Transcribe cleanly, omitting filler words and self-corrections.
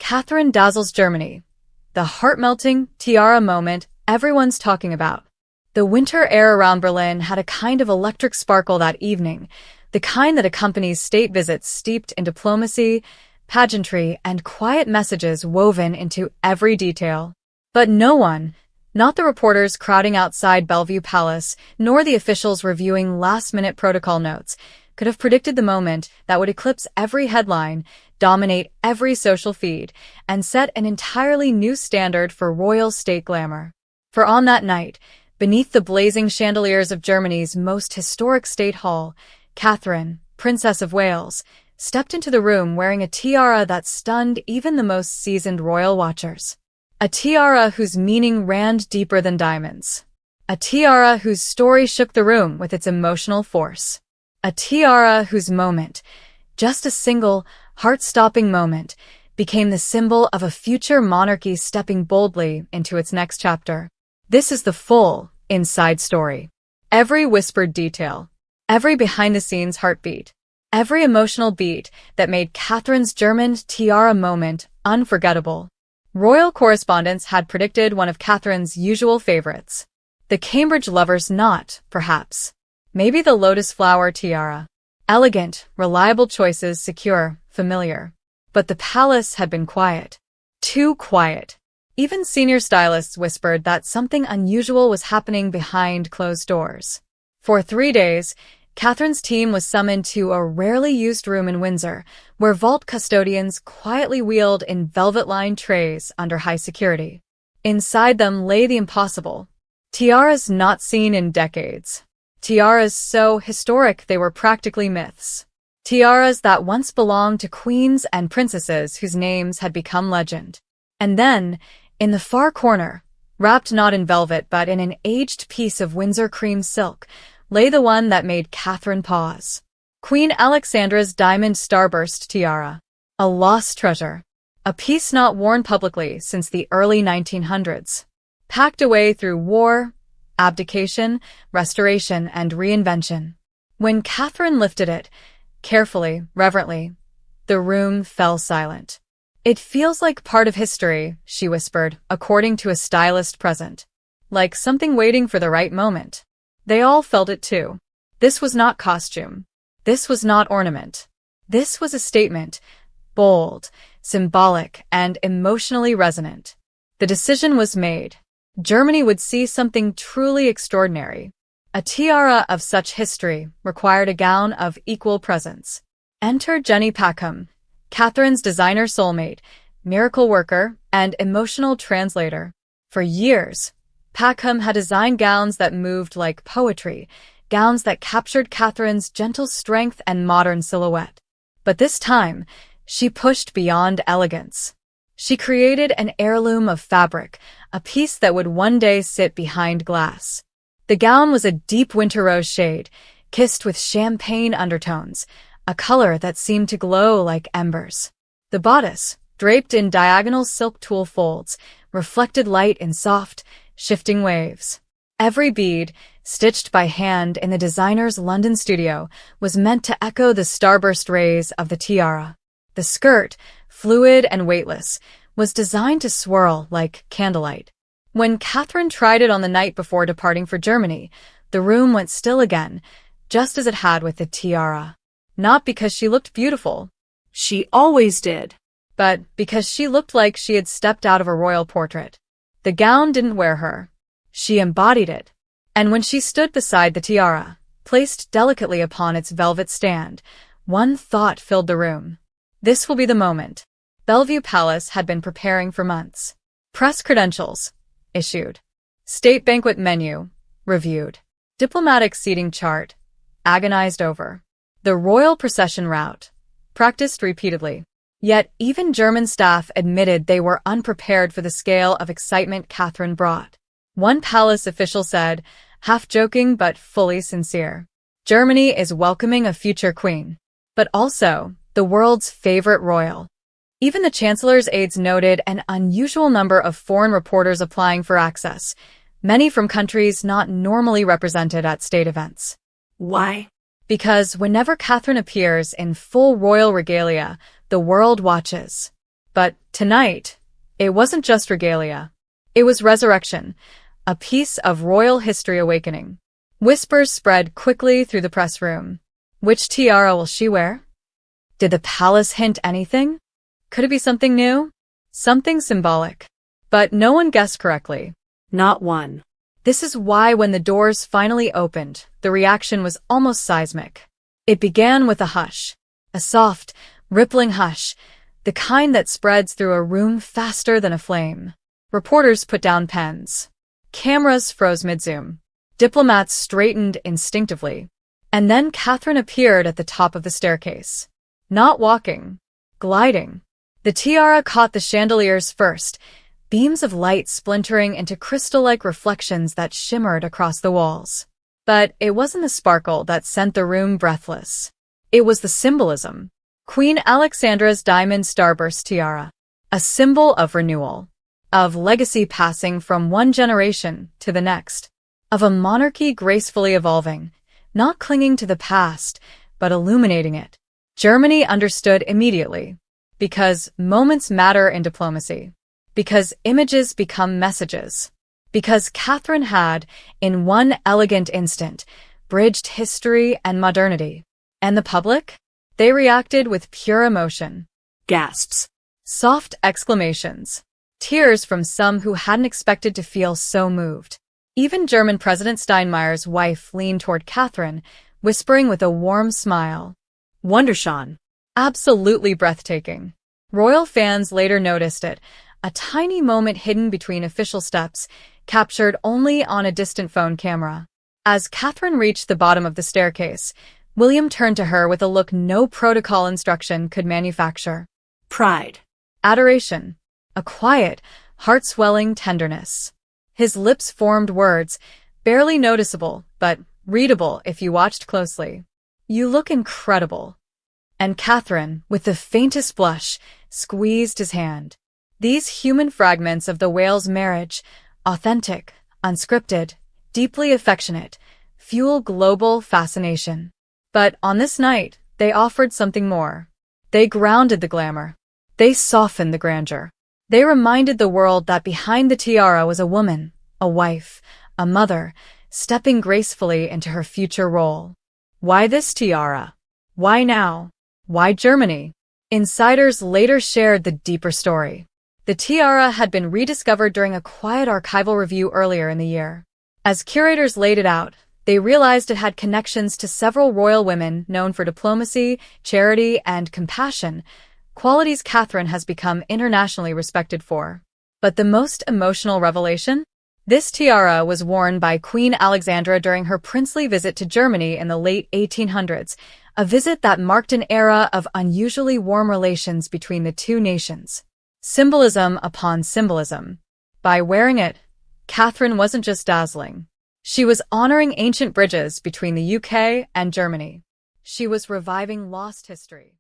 Catherine Dazzles Germany. The heart-melting Tiara moment everyone's talking about. The winter air around Berlin had a kind of electric sparkle that evening, the kind that accompanies state visits steeped in diplomacy, pageantry, and quiet messages woven into every detail. But no one, not the reporters crowding outside Bellevue Palace, nor the officials reviewing last-minute protocol notes, could have predicted the moment that would eclipse every headline, dominate every social feed, and set an entirely new standard for royal state glamour. For on that night, beneath the blazing chandeliers of Germany's most historic state hall, Catherine, Princess of Wales, stepped into the room wearing a tiara that stunned even the most seasoned royal watchers. A tiara whose meaning ran deeper than diamonds. A tiara whose story shook the room with its emotional force. A tiara whose moment, just a single, heart-stopping moment, became the symbol of a future monarchy stepping boldly into its next chapter. This is the full, inside story. Every whispered detail, every behind-the-scenes heartbeat, every emotional beat that made Catherine's German tiara moment unforgettable. Royal correspondents had predicted one of Catherine's usual favorites. The Cambridge lover's knot, perhaps. Maybe the lotus flower tiara. Elegant, reliable choices, secure, familiar. But the palace had been quiet. Too quiet. Even senior stylists whispered that something unusual was happening behind closed doors. For 3 days, Catherine's team was summoned to a rarely used room in Windsor, where vault custodians quietly wheeled in velvet-lined trays under high security. Inside them lay the impossible. Tiaras not seen in decades. Tiaras so historic they were practically myths. Tiaras that once belonged to queens and princesses whose names had become legend. And then, in the far corner, wrapped not in velvet but in an aged piece of Windsor cream silk, lay the one that made Catherine pause. Queen Alexandra's diamond starburst tiara. A lost treasure. A piece not worn publicly since the early 1900s. Packed away through war, abdication, restoration, and reinvention. When Catherine lifted it, carefully, reverently, the room fell silent. "It feels like part of history," she whispered, according to a stylist present. Like something waiting for the right moment. They all felt it too. This was not costume. This was not ornament. This was a statement, bold, symbolic, and emotionally resonant. The decision was made. Germany would see something truly extraordinary. A tiara of such history required a gown of equal presence. Enter Jenny Packham, Catherine's designer soulmate, miracle worker, and emotional translator. For years, Packham had designed gowns that moved like poetry, gowns that captured Catherine's gentle strength and modern silhouette. But this time, she pushed beyond elegance. She created an heirloom of fabric, a piece that would one day sit behind glass. The gown was a deep winter rose shade, kissed with champagne undertones, a color that seemed to glow like embers. The bodice, draped in diagonal silk tulle folds, reflected light in soft, shifting waves. Every bead, stitched by hand in the designer's London studio, was meant to echo the starburst rays of the tiara. The skirt, fluid and weightless, was designed to swirl like candlelight. When Catherine tried it on the night before departing for Germany, the room went still again, just as it had with the tiara. Not because she looked beautiful. She always did. But because she looked like she had stepped out of a royal portrait. The gown didn't wear her. She embodied it. And when she stood beside the tiara, placed delicately upon its velvet stand, one thought filled the room. This will be the moment. Bellevue Palace had been preparing for months. Press credentials. Issued. State banquet menu. Reviewed. Diplomatic seating chart. Agonized over. The royal procession route. Practiced repeatedly. Yet even German staff admitted they were unprepared for the scale of excitement Catherine brought. One palace official said, half joking but fully sincere, "Germany is welcoming a future queen, but also the world's favorite royal." Even the chancellor's aides noted an unusual number of foreign reporters applying for access, many from countries not normally represented at state events. Why? Because whenever Catherine appears in full royal regalia, the world watches. But tonight, it wasn't just regalia. It was resurrection, a piece of royal history awakening. Whispers spread quickly through the press room. Which tiara will she wear? Did the palace hint anything? Could it be something new? Something symbolic? But no one guessed correctly. Not one. This is why when the doors finally opened, the reaction was almost seismic. It began with a hush. A soft, rippling hush, the kind that spreads through a room faster than a flame. Reporters put down pens. Cameras froze mid-zoom. Diplomats straightened instinctively. And then Catherine appeared at the top of the staircase. Not walking, gliding. The tiara caught the chandeliers first, beams of light splintering into crystal-like reflections that shimmered across the walls. But it wasn't the sparkle that sent the room breathless. It was the symbolism. Queen Alexandra's diamond starburst tiara. A symbol of renewal. Of legacy passing from one generation to the next. Of a monarchy gracefully evolving, not clinging to the past, but illuminating it. Germany understood immediately. Because moments matter in diplomacy. Because images become messages. Because Catherine had, in one elegant instant, bridged history and modernity. And the public? They reacted with pure emotion. Gasps. Soft exclamations. Tears from some who hadn't expected to feel so moved. Even German President Steinmeier's wife leaned toward Catherine, whispering with a warm smile. Wunderschön. Absolutely breathtaking. Royal fans later noticed it, a tiny moment hidden between official steps, captured only on a distant phone camera. As Catherine reached the bottom of the staircase, William turned to her with a look no protocol instruction could manufacture. Pride. Adoration. A quiet, heart-swelling tenderness. His lips formed words, barely noticeable, but readable if you watched closely. You look incredible. And Catherine, with the faintest blush, squeezed his hand. These human fragments of the Wales marriage, authentic, unscripted, deeply affectionate, fuel global fascination. But on this night, they offered something more. They grounded the glamour. They softened the grandeur. They reminded the world that behind the tiara was a woman, a wife, a mother, stepping gracefully into her future role. Why this tiara? Why now? Why Germany? Insiders later shared the deeper story. The tiara had been rediscovered during a quiet archival review earlier in the year. As curators laid it out, they realized it had connections to several royal women known for diplomacy, charity, and compassion, qualities Catherine has become internationally respected for. But the most emotional revelation? This tiara was worn by Queen Alexandra during her princely visit to Germany in the late 1800s, a visit that marked an era of unusually warm relations between the two nations. Symbolism upon symbolism. By wearing it, Catherine wasn't just dazzling. She was honoring ancient bridges between the UK and Germany. She was reviving lost history.